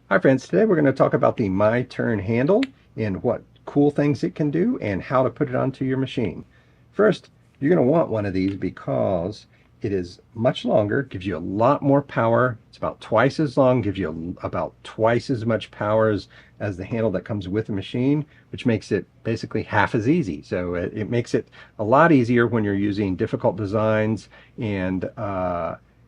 Hi friends, today we're going to talk about the My Turn handle and what cool things it can do and how to put it onto your machine. First, you're going to want one of these because it is much longer, gives you a lot more power. It's about twice as long, gives you about twice as much power as the handle that comes with the machine, which makes it basically half as easy. So it makes it a lot easier when you're using difficult designs, and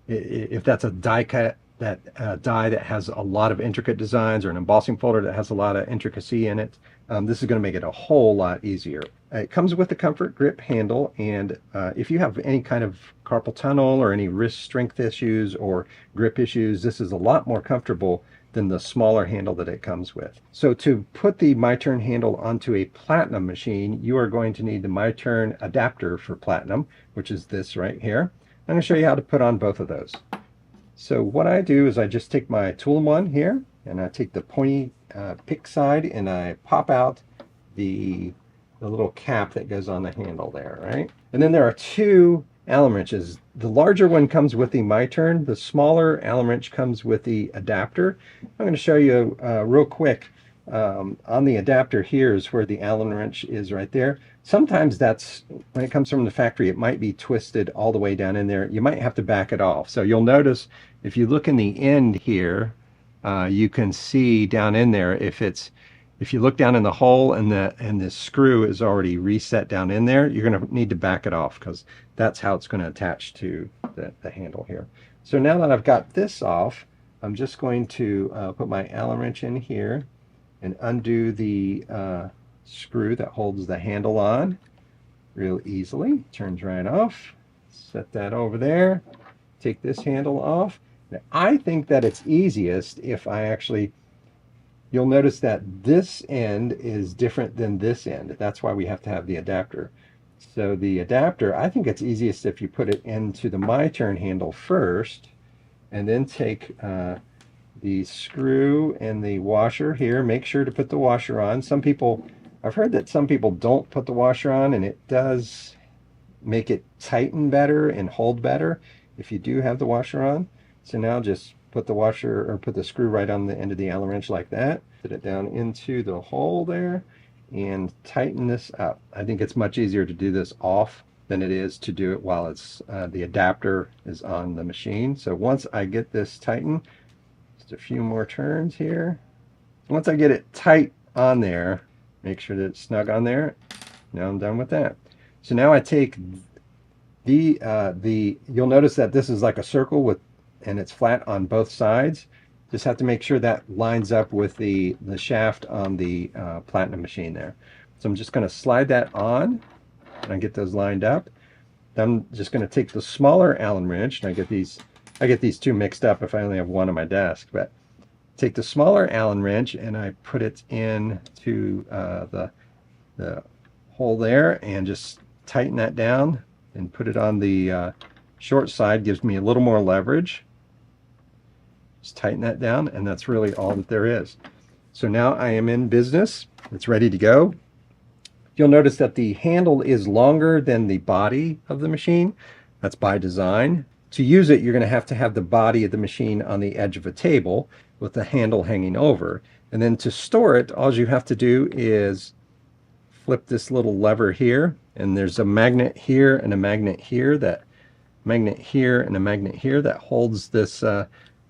if that's a die cut, that die that has a lot of intricate designs, or an embossing folder that has a lot of intricacy in it, this is going to make it a whole lot easier. It comes with a comfort grip handle, and if you have any kind of carpal tunnel or any wrist strength issues or grip issues, this is a lot more comfortable than the smaller handle that it comes with. So to put the My Turn handle onto a Platinum machine, you are going to need the My Turn adapter for Platinum, which is this right here. I'm going to show you how to put on both of those. So what I do is I just take my tool-in-one here, and I take the pointy pick side, and I pop out the little cap that goes on the handle there, right? And then there are two Allen wrenches. The larger one comes with the My Turn. The smaller Allen wrench comes with the adapter. I'm going to show you real quick. On the adapter here is where the Allen wrench is right there. Sometimes that's, when it comes from the factory, it might be twisted all the way down in there. You might have to back it off. So you'll notice if you look in the end here, you can see down in there, if you look down in the hole and the screw is already reset down in there, you're going to need to back it off, because that's how it's going to attach to the handle here. So now that I've got this off, I'm just going to put my Allen wrench in here and undo the screw that holds the handle on real easily. Turns right off. Set that over there. Take this handle off. Now, I think that it's easiest if I actually, you'll notice that this end is different than this end. That's why we have to have the adapter. So the adapter, I think it's easiest if you put it into the My Turn handle first, and then take the screw and the washer here. Make sure to put the washer on. Some people, I've heard that some people don't put the washer on, and it does make it tighten better and hold better if you do have the washer on. So now just put the washer, or put the screw right on the end of the Allen wrench like that. Put it down into the hole there and tighten this up. I think it's much easier to do this off than it is to do it while it's the adapter is on the machine. So once I get this tightened, just a few more turns here. Once I get it tight on there, make sure that it's snug on there. Now I'm done with that. So now I take you'll notice that this is like a circle with, and it's flat on both sides. Just have to make sure that lines up with the shaft on the Platinum machine there. So I'm just going to slide that on, and I get those lined up. Then I'm just going to take the smaller Allen wrench, and I get these two mixed up if I only have one on my desk. But take the smaller Allen wrench and I put it in to the hole there, and just tighten that down and put it on the short side. Gives me a little more leverage. Just tighten that down, and that's really all that there is. So now I am in business. It's ready to go. You'll notice that the handle is longer than the body of the machine. That's by design. To use it, you're going to have the body of the machine on the edge of a table with the handle hanging over. And then to store it, all you have to do is flip this little lever here, and there's a magnet here and a magnet here, that magnet here and a magnet here that holds this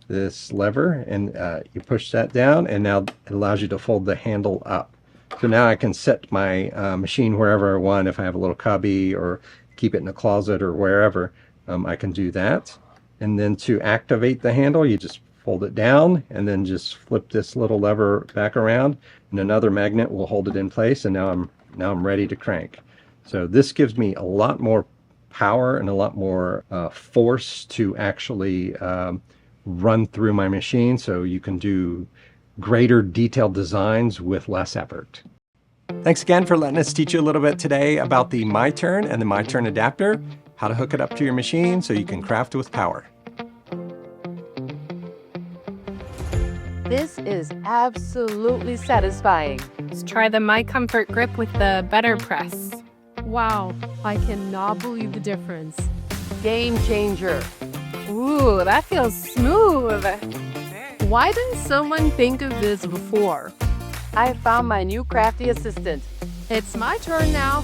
this lever, and you push that down, and now it allows you to fold the handle up. So now I can set my machine wherever I want. If I have a little cubby or keep it in a closet or wherever, I can do that. And then to activate the handle, you just fold it down and then just flip this little lever back around, and another magnet will hold it in place, and now I'm ready to crank. So this gives me a lot more power and a lot more force to actually run through my machine, so you can do greater detailed designs with less effort. Thanks again for letting us teach you a little bit today about the My Turn and the My Turn adapter, how to hook it up to your machine so you can craft with power. This is absolutely satisfying. Let's try the My Comfort grip with the Better Press. Wow, I cannot believe the difference. Game changer. Ooh, that feels smooth. Why didn't someone think of this before? I found my new crafty assistant. It's my turn now.